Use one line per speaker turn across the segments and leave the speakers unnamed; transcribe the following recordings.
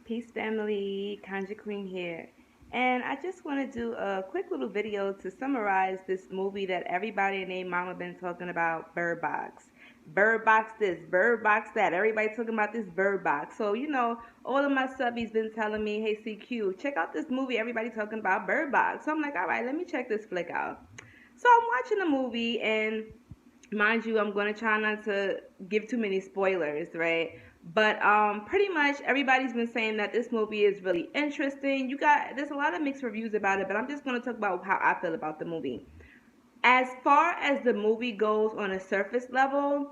Peace family, Kanja Queen here. And I just want to do a quick little video to summarize this movie that everybody named Mama been talking about, Bird Box. Bird Box this, Bird Box that. Everybody talking about this Bird Box. So, all of my subbies been telling me, hey CQ, check out this movie everybody talking about, Bird Box. So I'm like, all right, let me check this flick out. So I'm watching the movie, and mind you, I'm going to try not to give too many spoilers, right? But pretty much everybody's been saying that this movie is really interesting. There's a lot of mixed reviews about it, but I'm just going to talk about how I feel about the movie. As far as the movie goes on a surface level,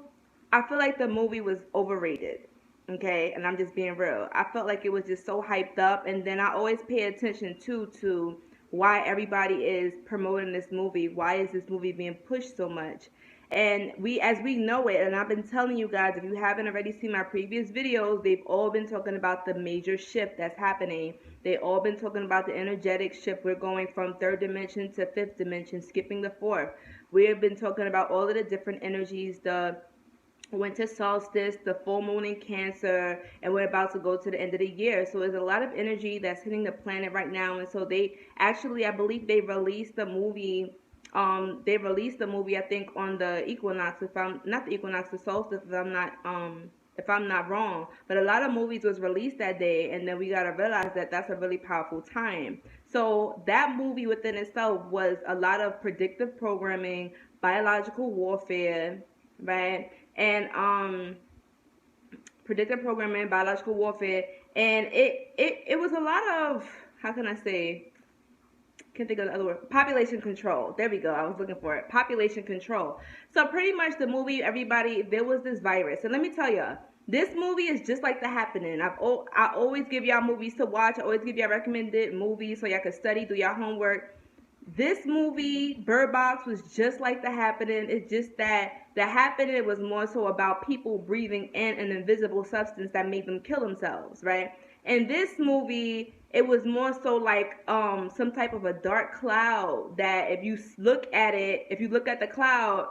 I feel like the movie was overrated. Okay, and I'm just being real. I felt like it was just so hyped up, and then I always pay attention to why everybody is promoting this movie. Why is this movie being pushed so much? And as we know it, and I've been telling you guys, if you haven't already seen my previous videos, they've all been talking about the major shift that's happening. They all been talking about the energetic shift. We're going from third dimension to fifth dimension, skipping the fourth. We have been talking about all of the different energies, the winter solstice, the full moon in Cancer, and we're about to go to the end of the year. So there's a lot of energy that's hitting the planet right now, and so they actually, I believe, they released the movie. I think on the equinox, if I'm not the equinox, the solstice, if I'm not wrong. But a lot of movies was released that day, and then we gotta realize that that's a really powerful time. So that movie within itself was a lot of predictive programming, biological warfare, right? And predictive programming, biological warfare, and it was a lot of, how can I say, can't think of the other word. Population control. There we go. I was looking for it. Population control. So pretty much the movie, everybody, there was this virus. And let me tell you, this movie is just like The Happening. I always give y'all movies to watch. I always give y'all recommended movies so y'all can study, do y'all homework. This movie, Bird Box, was just like The Happening. It's just that The Happening was more so about people breathing in an invisible substance that made them kill themselves, right? In this movie, it was more so like some type of a dark cloud that if you look at it, if you look at the cloud,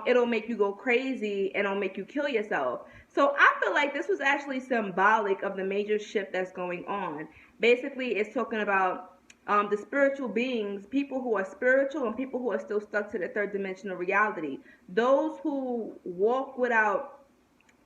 it'll make you go crazy and it'll make you kill yourself. So I feel like this was actually symbolic of the major shift that's going on. Basically, it's talking about the spiritual beings, people who are spiritual and people who are still stuck to the third dimensional reality. Those who walk without,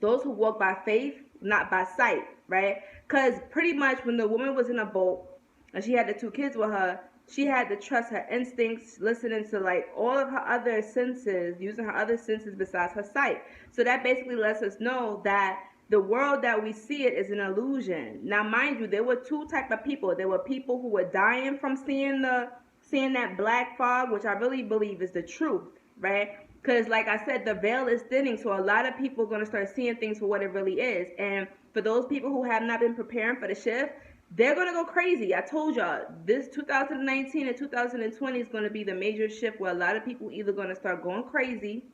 those who walk by faith, not by sight, right? Because pretty much when the woman was in a boat and she had the two kids with her, she had to trust her instincts, listening to like all of her other senses, using her other senses besides her sight. So that basically lets us know that the world that we see it is an illusion. Now, mind you, there were two type of people. There were people who were dying from seeing that black fog, which I really believe is the truth, right? Because like I said, the veil is thinning, so a lot of people are going to start seeing things for what it really is. And for those people who have not been preparing for the shift, they're going to go crazy. I told y'all, this 2019 and 2020 is going to be the major shift where a lot of people either going to start going crazy,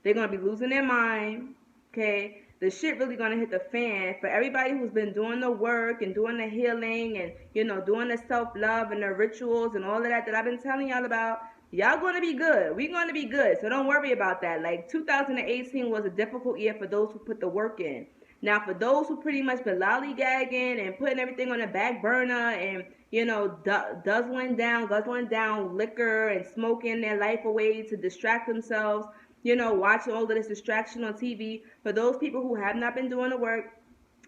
they're going to be losing their mind, okay? The shit really going to hit the fan. For everybody who's been doing the work and doing the healing and, doing the self-love and the rituals and all of that I've been telling y'all about, y'all going to be good. We're going to be good. So don't worry about that. Like 2018 was a difficult year for those who put the work in. Now, for those who pretty much been lollygagging and putting everything on the back burner and, guzzling down liquor and smoking their life away to distract themselves, watching all of this distraction on TV, for those people who have not been doing the work,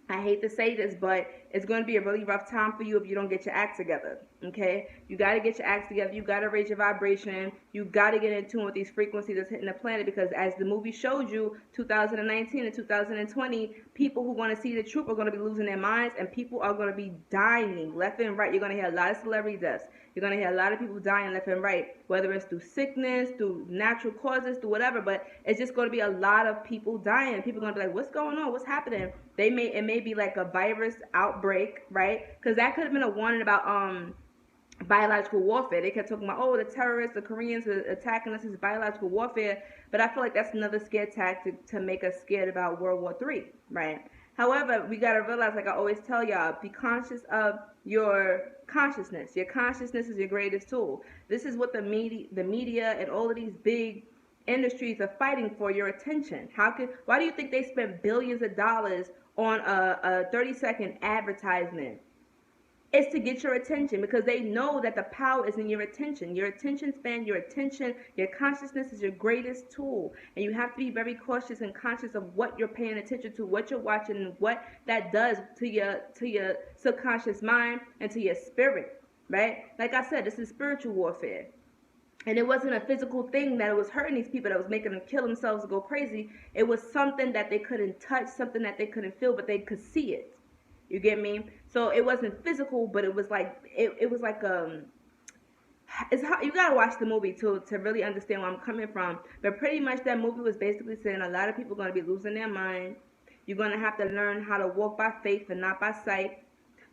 I hate to say this, but it's going to be a really rough time for you if you don't get your act together, okay? You got to get your act together. You got to raise your vibration. You got to get in tune with these frequencies that's hitting the planet, because as the movie showed you, 2019 and 2020, people who want to see the truth are going to be losing their minds, and people are going to be dying left and right. You're going to hear a lot of celebrity deaths. You're going to hear a lot of people dying left and right, whether it's through sickness, through natural causes, through whatever, but it's just going to be a lot of people dying. People are going to be like, what's going on? What's happening? It may be like a virus outbreak, right? Because that could have been a warning about biological warfare. They kept talking about, oh, the terrorists, the Koreans are attacking us as biological warfare, but I feel like that's another scare tactic to make us scared about World War III, right? However, we got to realize, like I always tell y'all, be conscious of your consciousness. Your consciousness is your greatest tool. This is what the media and all of these big industries are fighting for, your attention. Why do you think they spend billions of dollars on a 30-second advertisement. It's to get your attention, because they know that the power is in your attention. Your attention span, your attention, your consciousness is your greatest tool. And you have to be very cautious and conscious of what you're paying attention to, what you're watching, and what that does to your subconscious mind and to your spirit, right? Like I said, this is spiritual warfare. And it wasn't a physical thing that was hurting these people, that was making them kill themselves and go crazy. It was something that they couldn't touch, something that they couldn't feel, but they could see it. You get me? So it wasn't physical, but it was like it was like it's how you gotta watch the movie to really understand where I'm coming from. But pretty much that movie was basically saying a lot of people are gonna be losing their mind. You're gonna have to learn how to walk by faith and not by sight.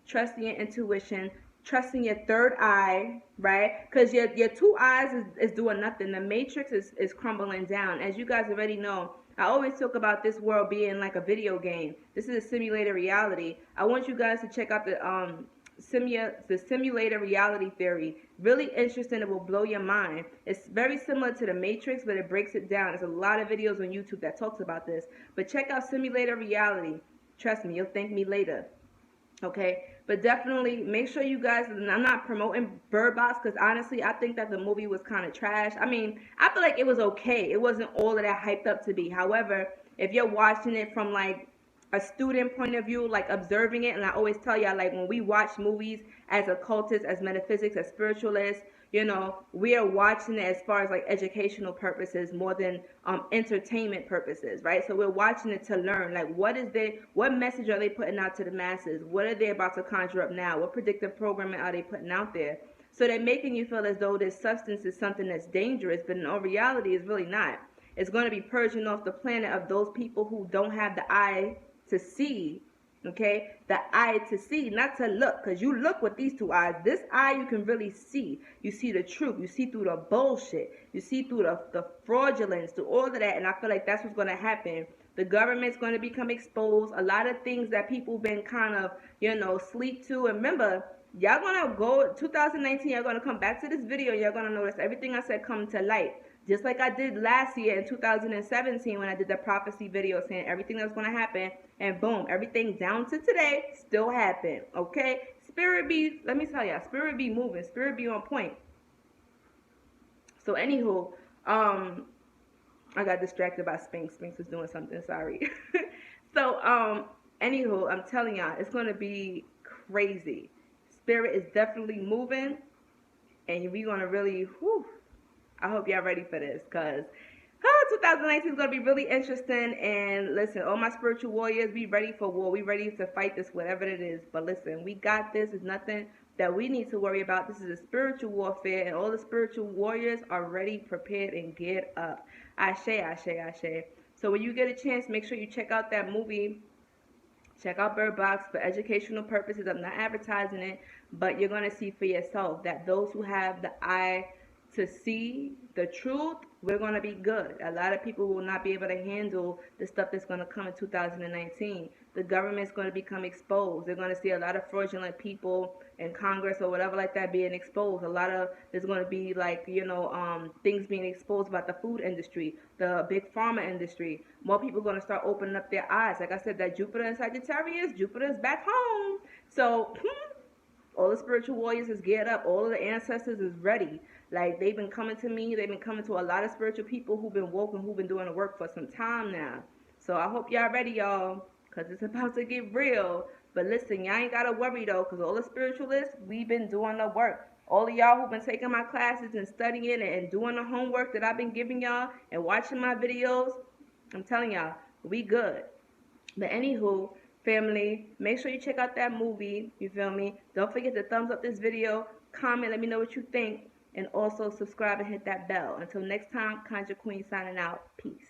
Trusting your intuition, trusting your third eye, right? Because your two eyes is doing nothing. The matrix is crumbling down. As you guys already know, I always talk about this world being like a video game. This is a simulated reality. I want you guys to check out the simulator reality theory. Really interesting. It will blow your mind. It's very similar to the Matrix, but it breaks it down. There's a lot of videos on YouTube that talks about this. But check out simulator reality. Trust me, you'll thank me later. Okay, but definitely make sure you guys, and I'm not promoting Bird Box, because honestly I think that the movie was kind of trash. I mean, I feel like it was okay. It wasn't all of that hyped up to be. However, if you're watching it from like a student point of view, like observing it, and I always tell y'all, like when we watch movies as occultists, as metaphysics, as spiritualists, you know, we are watching it as far as like educational purposes more than entertainment purposes, right? So we're watching it to learn, like what message are they putting out to the masses? What are they about to conjure up now? What predictive programming are they putting out there? So they're making you feel as though this substance is something that's dangerous, but in all reality it's really not. It's going to be purging off the planet of those people who don't have the eye to see. Okay, the eye to see, not to look, because you look with these two eyes. This eye you can really see. You see the truth. You see through the bullshit. You see through the fraudulence, through all of that. And I feel like that's what's going to happen. The government's going to become exposed. A lot of things that people been kind of, you know, sleep to. And remember, y'all going to go 2019, y'all going to come back to this video. Y'all going to notice everything I said come to light. Just like I did last year in 2017 when I did the prophecy video saying everything that's going to happen. And boom, everything down to today still happened. Okay? Spirit be, let me tell y'all, spirit be moving. Spirit be on point. So anywho, I got distracted by Spinks. Spinks was doing something, sorry. So, anywho, I'm telling y'all, it's going to be crazy. Spirit is definitely moving. And we're going to really, whew, I hope y'all ready for this, because 2019 is going to be really interesting. And listen, all my spiritual warriors, be ready for war. We ready to fight this, whatever it is. But listen, we got this. It's nothing that we need to worry about. This is a spiritual warfare, and all the spiritual warriors are ready, prepared, and geared up. Ashe, ashe, ashe. So when you get a chance, make sure you check out that movie. Check out Bird Box for educational purposes. I'm not advertising it, but you're going to see for yourself that those who have the eye to see the truth, we're going to be good. A lot of people will not be able to handle the stuff that's going to come in 2019. The government's going to become exposed. They're going to see a lot of fraudulent people in Congress or whatever like that being exposed. There's going to be like, you know, things being exposed about the food industry, the big pharma industry. More people are going to start opening up their eyes. Like I said, that Jupiter in Sagittarius, Jupiter is back home. So, all the spiritual warriors is geared up. All of the ancestors is ready. Like, they've been coming to me. They've been coming to a lot of spiritual people who've been woke and who've been doing the work for some time now. So I hope y'all ready, y'all, because it's about to get real. But listen, y'all ain't got to worry, though, because all the spiritualists, we've been doing the work. All of y'all who've been taking my classes and studying and doing the homework that I've been giving y'all and watching my videos, I'm telling y'all, we good. But anywho, family, make sure you check out that movie. You feel me? Don't forget to thumbs up this video, comment, let me know what you think, and also subscribe and hit that bell. Until next time, Conjure Queen signing out. Peace.